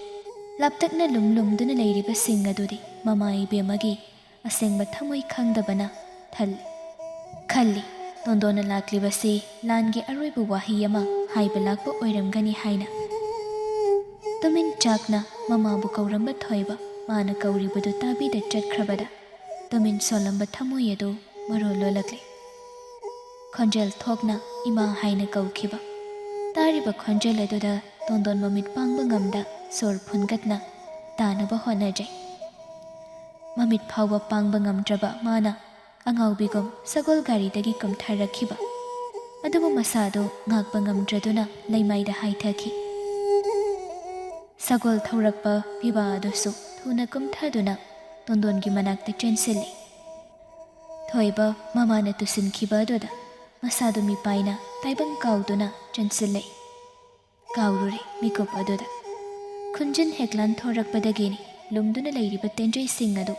ꯂꯥꯞꯇꯛꯅ ꯂꯨꯝꯗꯨꯅ ꯂꯩꯔꯤꯕꯁꯤꯡ ꯑꯗꯨꯗꯤ ꯃꯃꯥ ꯏꯕꯦꯝꯃꯒꯤ ꯑꯁꯦꯡꯕ ꯊꯃꯣꯏ ꯈꯪꯗꯕꯅ ꯈꯜꯂꯤ ꯇꯣꯟꯗꯣꯟꯅ ꯂꯥꯛꯂꯤꯕꯁꯤ ꯂꯥꯟꯒꯤ ꯑꯔꯣꯏꯕ ꯋꯥꯍꯩ ꯑꯃ ꯍꯥꯏꯕ ꯂꯥꯛꯄ ꯑꯣꯏꯔꯝꯒꯅꯤ ꯍꯥꯏꯅ ꯇꯨꯃꯤꯟ ꯆꯥꯛꯅ ꯃꯃꯥꯕꯨ ꯀꯧꯔꯝꯕ ꯊꯣꯏꯕ ꯃꯥꯅ ꯀꯧꯔꯤꯕꯗꯨ ꯇꯥꯕꯤꯗ ꯆꯠꯈ꯭ꯔꯕꯗ ꯇꯨꯃꯤꯟ ꯁꯣꯜꯂꯝꯕ ꯊꯃꯣꯏ ꯑꯗꯨ ꯃꯔꯣꯜ ꯂꯣꯜꯂꯛꯂꯤ ꯈꯣꯟꯖꯦꯜ ꯊꯣꯛꯅ ꯏꯃꯥ ꯍꯥꯏꯅ ꯀꯧꯈꯤꯕ ꯇꯥꯔꯤꯕ ꯈꯣꯟꯖꯦꯜ ꯑꯗꯨꯗ ꯇꯣꯟꯗꯣꯟ ꯃꯃꯤꯠ ꯄꯥꯡꯕ ꯉꯝꯗ ꯁꯣꯔ ꯐꯨꯟꯒꯠꯅ ꯇꯥꯅꯕ ꯍꯣꯠꯅꯖꯩ ꯃꯃꯤꯠ ꯐꯥꯎꯕ ꯄꯥꯡꯕ ꯉꯝꯗ꯭ꯔꯕ ꯃꯥꯅ ꯑꯉꯥꯎꯕꯤꯒꯨꯝ ꯁꯒꯣꯜ ꯒꯥꯔꯤꯗꯒꯤ ꯀꯨꯝꯊꯔꯛꯈꯤꯕ ꯑꯗꯨꯕꯨ ꯃꯁꯥꯗꯨ ꯉꯥꯛꯄ ꯉꯝꯗ꯭ꯔꯗꯨꯅ ꯂꯩꯃꯥꯏꯗ ꯍꯥꯏꯊꯈꯤ ꯁꯒꯣꯜ ꯊꯧꯔꯛꯄ ꯄꯤꯕꯥ ꯑꯗꯨꯁꯨ ꯊꯨꯅ ꯀꯨꯝꯊꯗꯨꯅ ꯇꯣꯟꯗꯣꯟꯒꯤ ꯃꯅꯥꯛꯇ ꯆꯦꯟꯁꯤꯜꯂꯤ ꯊꯣꯏꯕ ꯃꯃꯥꯅ ꯇꯨꯁꯤꯟꯈꯤꯕ ꯑꯗꯨꯗ ꯃꯁꯥꯗꯨ ꯃꯤꯄꯥꯏꯅ ꯇꯥꯏꯕꯪ ꯀꯥꯎꯗꯨꯅ ꯆꯦꯟꯁꯤꯜꯂꯛꯏ ꯀꯥꯎꯔꯨꯔꯦ ꯃꯤꯀꯨꯞ ꯑꯗꯨꯗ ꯈꯨꯟꯖꯤꯟ ꯍꯦꯛ ꯂꯥꯟꯊꯣꯔꯛꯄꯗꯒꯤꯅꯤ ꯂꯨꯝꯗꯨꯅ ꯂꯩꯔꯤꯕ ꯇꯦꯟꯖꯩꯁꯤꯡ ꯑꯗꯨ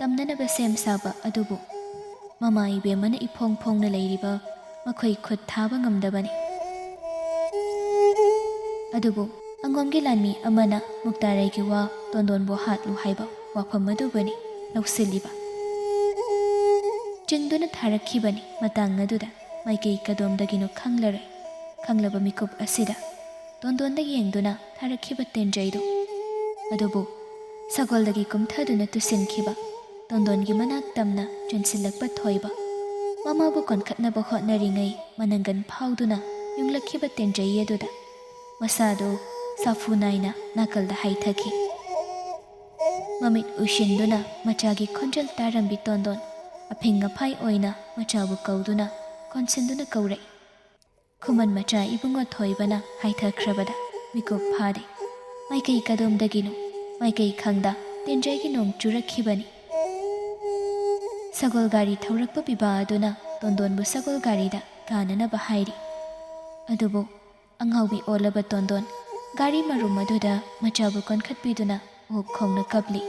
ꯇꯝꯅꯅꯕ ꯁꯦꯝ ꯁꯥꯕ ꯑꯗꯨꯕꯨ ꯃꯃꯥ ꯏꯕꯦꯝꯃꯅ ꯏꯐꯣꯡ ꯐꯣꯡꯅ ꯂꯩꯔꯤꯕ ꯃꯈꯣꯏ ꯈꯨꯠ ꯊꯥꯕ ꯉꯝꯗꯕꯅꯤ ꯑꯗꯨꯕꯨ ꯑꯉꯣꯝꯒꯤ ꯂꯥꯟꯃꯤ ꯑꯃꯅ ꯃꯨꯛꯇꯥꯔꯩꯒꯤ ꯋꯥ ꯇꯣꯟꯗꯣꯟꯕꯨ ꯍꯥꯠꯂꯨ ꯍꯥꯏꯕ ꯋꯥꯐꯝ ꯑꯗꯨꯕꯨꯅꯤ ꯂꯧꯁꯤꯜꯂꯤꯕ ꯆꯤꯡꯗꯨꯅ ꯊꯥꯔꯛꯈꯤꯕꯅꯤ ꯃꯇꯥꯡ ꯑꯗꯨꯗ ꯃꯥꯏꯀꯩ ꯀꯗꯣꯝꯗꯒꯤꯅꯣ ꯈꯪꯂꯔꯣꯏ ꯈꯪꯂꯕ ꯃꯤꯀꯨꯞ ꯑꯁꯤꯗ ꯇꯣꯟꯗꯣꯟꯗ ꯌꯦꯡꯗꯨꯅ ꯊꯥꯔꯛꯈꯤꯕ ꯇꯦꯟꯖꯩꯗꯨ ꯑꯗꯨꯕꯨ ꯁꯒꯣꯜꯗꯒꯤ ꯀꯨꯝꯊꯗꯨꯅ ꯇꯨꯁꯤꯟꯈꯤꯕ ꯇꯣꯟꯗꯣꯟꯒꯤ ꯃꯅꯥꯛ ꯇꯝꯅ ꯆꯦꯟꯁꯤꯜꯂꯛꯄ ꯊꯣꯏꯕ ꯃꯃꯥꯕꯨ ꯀꯣꯟꯈꯠꯅꯕ ꯍꯣꯠꯅꯔꯤꯉꯩ ꯃꯅꯪꯒꯟ ꯐꯥꯎꯗꯨꯅ ꯌꯨꯡꯂꯛꯈꯤꯕ ꯇꯦꯟꯖꯩ ꯑꯗꯨꯗ ꯃꯁꯥꯗꯨ ꯁꯥꯐꯨ ナꯏꯅ ꯅꯥꯀꯜꯗ ꯍꯥꯏꯊꯈꯤ ꯃꯃꯤꯠ ꯎꯏꯁꯤꯟꯗꯨꯅ ꯃꯆꯥꯒꯤ ꯈꯣꯟꯖꯦꯜ ꯇꯥꯔꯝꯕꯤ ꯇꯣꯟꯗꯣꯟ ꯑꯐꯤꯡ ꯑꯐꯥꯏ ꯑꯣꯏꯅ ꯃꯆꯥꯕꯨ ꯀꯧꯗꯨꯅ ꯀꯣꯟꯁꯤꯟꯗꯨꯅ ꯀꯧꯔꯛꯏ ꯈꯨꯃꯟ ꯃꯆꯥ ꯏꯕꯨꯡꯉꯣ ꯊꯣꯏꯕꯅ ꯍꯥꯏꯊꯈ꯭ꯔꯕꯗ ꯃꯤꯀꯨꯞ ꯐꯥꯗꯦ ꯃꯥꯏꯀꯩ ꯀꯗꯣꯝꯗꯒꯤꯅꯣ ꯃꯥꯏꯀꯩ ꯈꯪꯗ ꯇꯦꯟꯖꯩꯒꯤ ꯅꯣꯡ ꯆꯨꯔꯛꯈꯤꯕꯅꯤ ꯁꯒꯣꯜ ꯒꯥꯔꯤ ꯊꯧꯔꯛꯄ ꯄꯤꯕꯥ ꯑꯗꯨꯅ ꯇꯣꯟꯗꯣꯟꯕꯨ ꯁꯒꯣꯜ ꯒꯥꯔꯤꯗ ꯀꯥꯅꯅꯕ ꯍꯥꯏꯔꯤ ꯑꯗꯨꯕꯨ ꯑꯉꯥꯎꯕꯤ ꯑꯣꯜꯂꯕ ꯇꯣꯟꯗꯣꯟ ꯒꯥꯔꯤ ꯃꯔꯨꯝ ꯑꯗꯨꯗ ꯃꯆꯥꯕꯨ ꯀꯣꯟꯈꯠꯄꯤꯗꯨꯅ ꯑꯣꯛ ꯈꯣꯡꯅ ꯀꯞꯂꯤ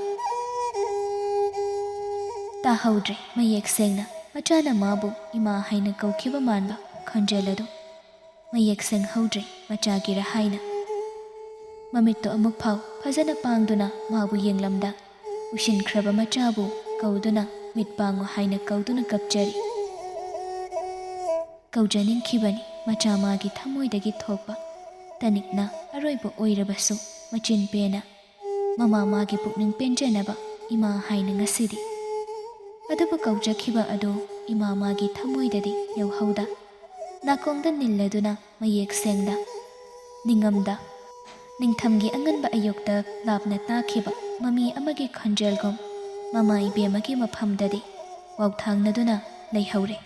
ꯇꯥꯍꯧꯗ꯭ꯔꯦ ꯃꯌꯦꯛ ꯁꯦꯡꯅ ꯃꯆꯥꯅ ꯃꯥꯕꯨ ꯏꯃꯥ ꯍꯥꯏꯅ ꯀꯧꯈꯤꯕ ꯃꯥꯟꯕ ꯈꯣꯟꯖꯦꯜ ꯑꯗꯨ ꯃꯌꯦꯛ ꯁꯦꯡꯍꯧꯗ꯭ꯔꯦ ꯃꯆꯥꯒꯤꯔ ꯍꯥꯏꯅ ꯃꯃꯤꯠꯇꯨ ꯑꯃꯨꯛ ꯐꯥꯎ ꯐꯖꯅ ꯄꯥꯡꯗꯨꯅ ꯃꯥꯕꯨ ꯌꯦꯡꯂꯝꯗ ꯎꯁꯤꯟꯈ꯭ꯔꯕ ꯃꯆꯥꯕꯨ ꯀꯧꯗꯨꯅ ꯃꯤꯠ ꯄꯥꯡꯉꯨ ꯍꯥꯏꯅ ꯀꯧꯗꯨꯅ ꯀꯞꯆꯔꯤ ꯀꯧꯖꯅꯤꯡꯈꯤꯕꯅꯤ ꯃꯆꯥ ꯃꯥꯒꯤ ꯊꯃꯣꯏꯗꯒꯤ ꯊꯣꯛꯄ ꯇꯅꯤꯛꯅ ꯑꯔꯣꯏꯕ ꯑꯣꯏꯔꯕꯁꯨ ꯃꯆꯤꯟ ꯄꯦꯅ ꯃꯃꯥ ꯃꯥꯒꯤ ꯄꯨꯛꯅꯤꯡ ꯄꯦꯟꯖꯅꯕ ꯏꯃꯥ ꯍꯥꯏꯅ ꯉꯁꯤꯗꯤ ꯑꯗꯨꯕꯨ ꯀꯧꯖꯈꯤꯕ ꯑꯗꯨ ꯏꯃꯥ ꯃꯥꯒꯤ ꯊꯃꯣꯏꯗꯗꯤ ꯌꯧꯍꯧꯗ ꯅꯥꯀꯣꯡꯗ ꯅꯤꯜꯂꯗꯨꯅ ꯃꯌꯦꯛ ꯁꯦꯡꯅ ꯅꯤꯡꯉꯝꯗ ꯅꯤꯡꯊꯝꯒꯤ ꯑꯉꯟꯕ ꯑꯌꯨꯛꯇ ꯂꯥꯞꯅ ꯇꯥꯈꯤꯕ ꯃꯃꯤ ꯑꯃꯒꯤ ꯈꯣꯟꯖꯦꯜꯒꯨꯝ ꯃꯃꯥ ꯏꯕꯦꯝꯃꯒꯤ ꯃꯐꯝꯗꯗꯤ ꯋꯥꯎꯊꯥꯡꯅꯗꯨꯅ ꯂꯩꯍꯧꯔꯦ